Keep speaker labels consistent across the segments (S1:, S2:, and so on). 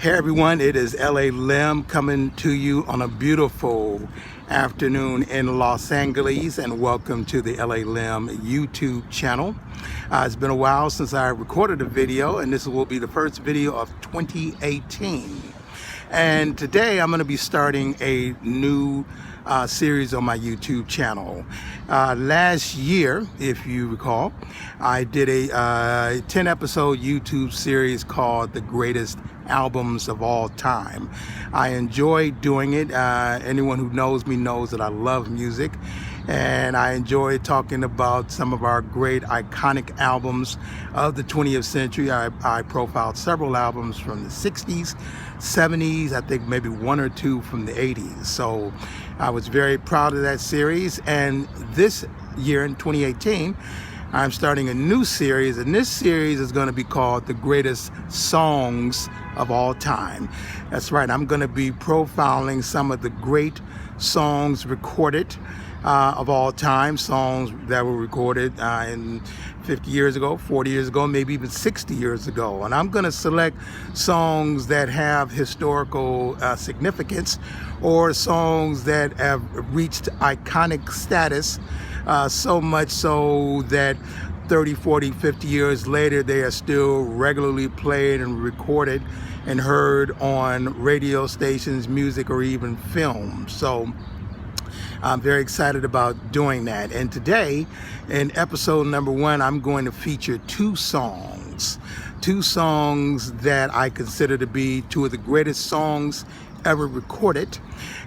S1: Hey everyone, it is L.A. Lim coming to you on a beautiful afternoon in Los Angeles, and welcome to the L.A. Lim YouTube channel. It's been a while since I recorded a video, and this will be the first video of 2018. And today I'm going to be starting a new series on my YouTube channel. Last year, if you recall, I did a 10-episode YouTube series called The Greatest Albums of All Time. I enjoy doing it. Anyone who knows me knows that I love music, and I enjoy talking about some of our great iconic albums of the 20th century. I profiled several albums from the 60s, 70s, I think maybe one or two from the 80s. So I was very proud of that series, and this year in 2018 I'm starting a new series, and this series is going to be called The Greatest Songs of All Time. That's right, I'm going to be profiling some of the great songs recorded of all time, songs that were recorded in 50 years ago, 40 years ago, maybe even 60 years ago. And I'm going to select songs that have historical significance, or songs that have reached iconic status, so much so that 30, 40, 50 years later, they are still regularly played and recorded and heard on radio stations, music, or even film. So I'm very excited about doing that. And today, in episode number 1, I'm going to feature two songs that I consider to be two of the greatest songs ever recorded.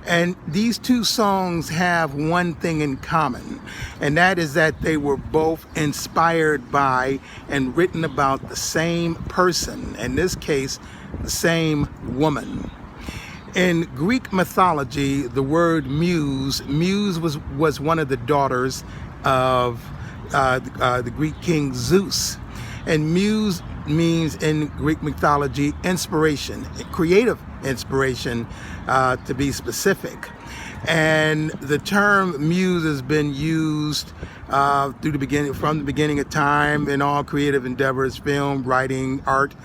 S1: And these two songs have one thing in common, and that is that they were both inspired by and written about the same person, in this case, the same woman. In Greek mythology, the word muse was one of the daughters of the Greek king Zeus. And muse means in Greek mythology inspiration, creative inspiration, to be specific. And the term muse has been used from the beginning of time in all creative endeavors: film, writing, art,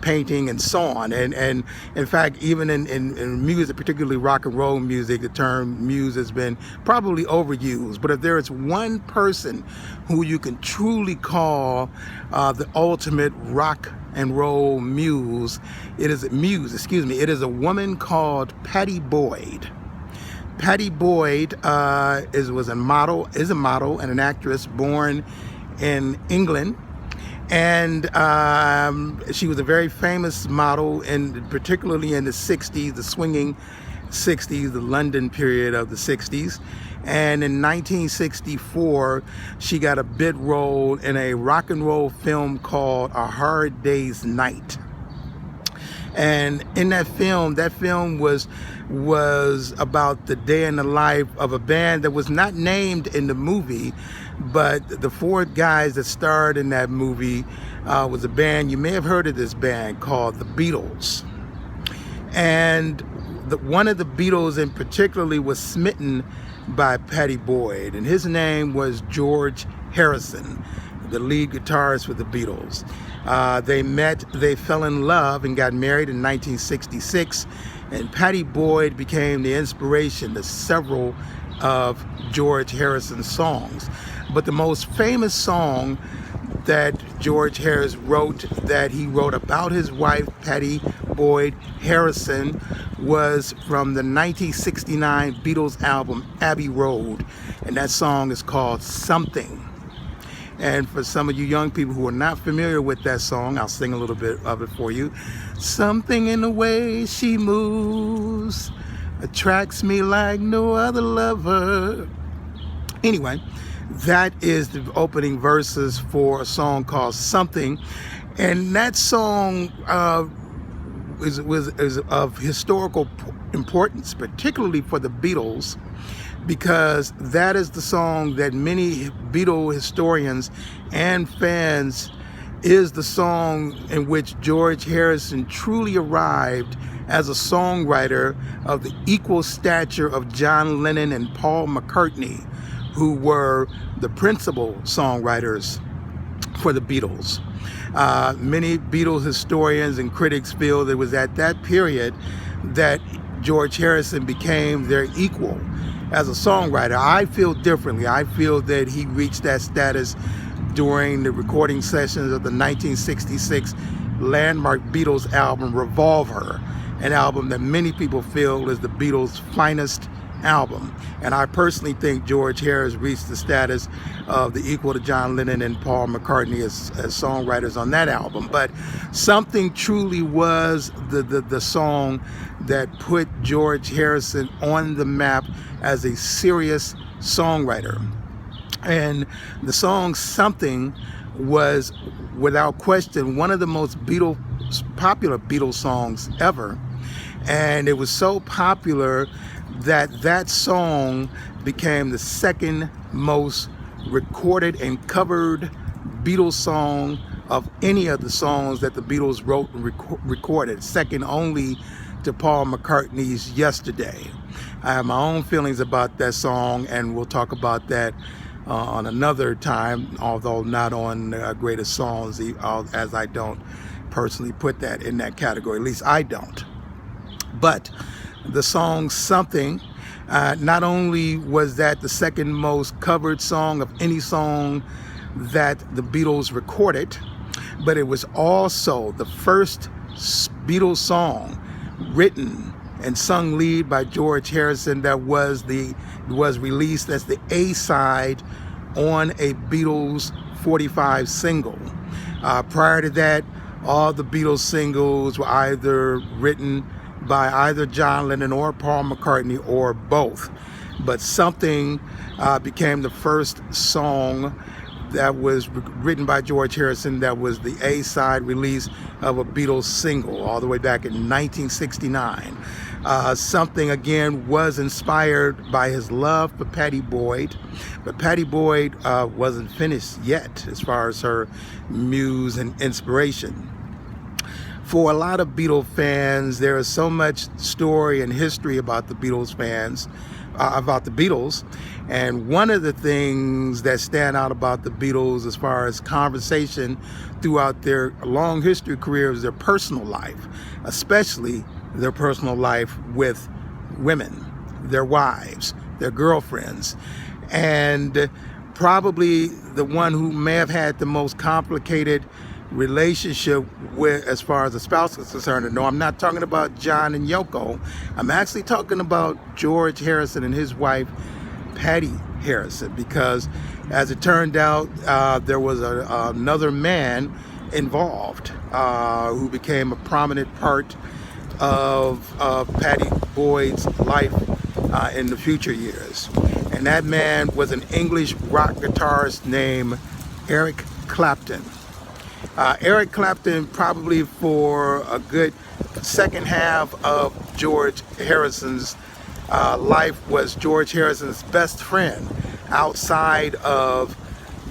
S1: painting, and so on. And in fact, even in music, particularly rock and roll music, the term muse has been probably overused. But if there is one person who you can truly call the ultimate rock and roll muse, it is a woman called Pattie Boyd. Pattie Boyd is a model and an actress born in England. And she was a very famous model, and particularly in the 60s, the swinging 60s, the London period of the 60s. And in 1964, she got a bit role in a rock and roll film called A Hard Day's Night. And in that film was about the day in the life of a band that was not named in the movie, but the four guys that starred in that movie was a band, you may have heard of this band, called the Beatles. And one of the Beatles in particularly was smitten by Pattie Boyd, and his name was George Harrison, the lead guitarist for the Beatles. They met, they fell in love, and got married in 1966, and Pattie Boyd became the inspiration to several of George Harrison's songs. But the most famous song that George Harris wrote, that he wrote about his wife, Pattie Boyd Harrison, was from the 1969 Beatles album Abbey Road, and that song is called Something. And for some of you young people who are not familiar with that song, I'll sing a little bit of it for you. Something in the way she moves attracts me like no other lover. Anyway, that is the opening verses for a song called Something. And that song is of historical importance, particularly for the Beatles, because that is the song that many Beatle historians and fans is the song in which George Harrison truly arrived as a songwriter of the equal stature of John Lennon and Paul McCartney, who were the principal songwriters for the Beatles. Many Beatles historians and critics feel that it was at that period that George Harrison became their equal as a songwriter. I feel differently. I feel that he reached that status during the recording sessions of the 1966 landmark Beatles album Revolver, an album that many people feel is the Beatles' finest album. And I personally think George Harris reached the status of the equal to John Lennon and Paul McCartney as songwriters on that album. But Something truly was the song that put George Harrison on the map as a serious songwriter. And the song Something was, without question, one of the most popular Beatles songs ever. And it was so popular that song became the second most recorded and covered Beatles song of any of the songs that the Beatles wrote and recorded, second only to Paul McCartney's Yesterday. I have my own feelings about that song, and we'll talk about that on another time, although not on greatest songs, as I don't personally put that in that category. At least I don't. But the song Something, not only was that the second most covered song of any song that the Beatles recorded, but it was also the first Beatles song written and sung lead by George Harrison that was released as the A-side on a Beatles 45 single. Prior to that, all the Beatles singles were either written by either John Lennon or Paul McCartney or both. But Something became the first song that was written by George Harrison that was the A-side release of a Beatles single all the way back in 1969. Something, again, was inspired by his love for Pattie Boyd, but Pattie Boyd wasn't finished yet as far as her muse and inspiration. For a lot of Beatles fans, there is so much story and history about the Beatles and one of the things that stand out about the Beatles as far as conversation throughout their long history career is their personal life, especially their personal life with women, their wives, their girlfriends. And probably the one who may have had the most complicated relationship with, as far as the spouse is concerned. And no, I'm not talking about John and Yoko. I'm actually talking about George Harrison and his wife, Pattie Harrison, because as it turned out, there was another man involved who became a prominent part of Pattie Boyd's life in the future years. And that man was an English rock guitarist named Eric Clapton. Eric Clapton, probably for a good second half of George Harrison's life, was George Harrison's best friend outside of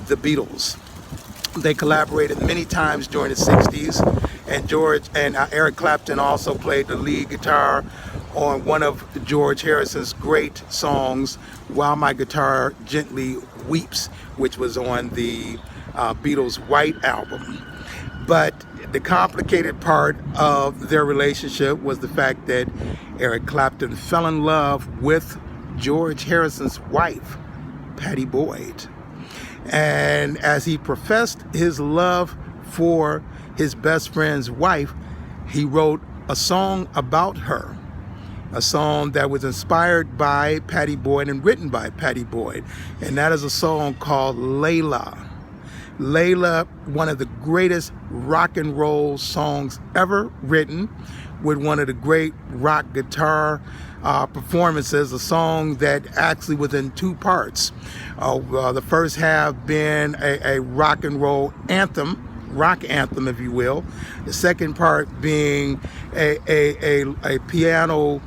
S1: the Beatles. They collaborated many times during the 60s, and Eric Clapton also played the lead guitar on one of George Harrison's great songs, While My Guitar Gently Weeps, which was on the Beatles' White Album. But the complicated part of their relationship was the fact that Eric Clapton fell in love with George Harrison's wife, Pattie Boyd. And as he professed his love for his best friend's wife, he wrote a song about her, a song that was inspired by Pattie Boyd and written by Pattie Boyd. And that is a song called Layla. Layla, one of the greatest rock and roll songs ever written, with one of the great rock guitar performances, a song that actually was in two parts. The first half being a rock and roll anthem, rock anthem, if you will. The second part being a piano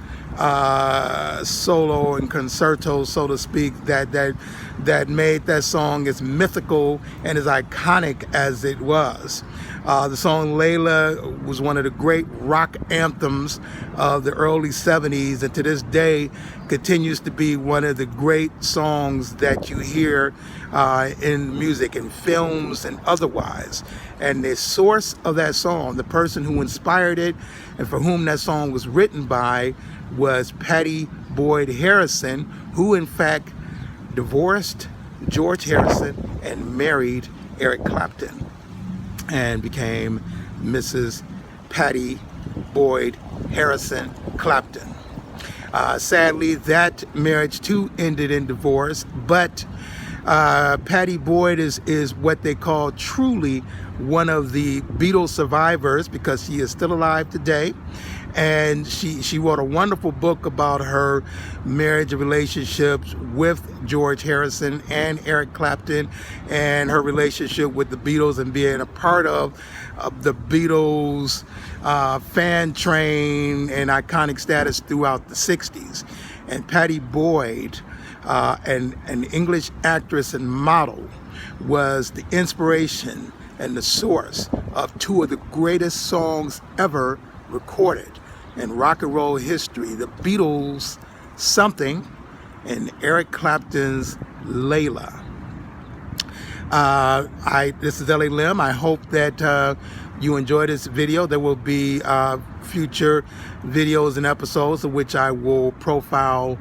S1: solo and concerto, so to speak, that that made that song as mythical and as iconic as it was. The song Layla was one of the great rock anthems of the early 70s, and to this day continues to be one of the great songs that you hear in music, in films, and otherwise. And the source of that song, the person who inspired it and for whom that song was written by, was Pattie Boyd Harrison, who in fact divorced George Harrison and married Eric Clapton, and became Mrs. Pattie Boyd Harrison Clapton. Sadly, that marriage too ended in divorce, but Pattie Boyd is what they call truly one of the Beatles survivors, because she is still alive today. And she wrote a wonderful book about her marriage and relationships with George Harrison and Eric Clapton, and her relationship with the Beatles, and being a part of the Beatles fan train and iconic status throughout the 60s. And Pattie Boyd, an English actress and model, was the inspiration and the source of two of the greatest songs ever recorded in rock and roll history: the Beatles' Something and Eric Clapton's Layla. This is L.A. Lim. I hope that you enjoyed this video. There will be future videos and episodes in which I will profile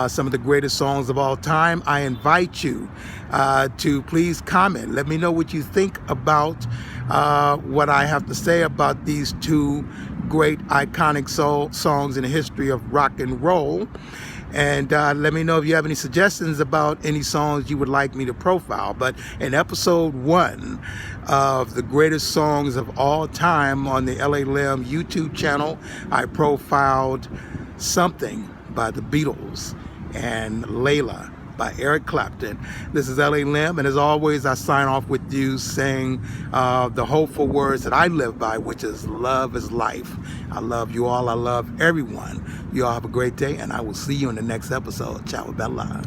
S1: some of the greatest songs of all time. I invite you to please comment. Let me know what you think about what I have to say about these two great iconic songs in the history of rock and roll. And let me know if you have any suggestions about any songs you would like me to profile. But in episode 1 of the greatest songs of all time on the L.A. Lim YouTube channel, I profiled Something by the Beatles and Layla by Eric Clapton. This is L.A. Lim, and as always, I sign off with you saying the hopeful words that I live by, which is love is life. I love you all. I love everyone. You all have a great day, and I will see you in the next episode. Ciao, Bella.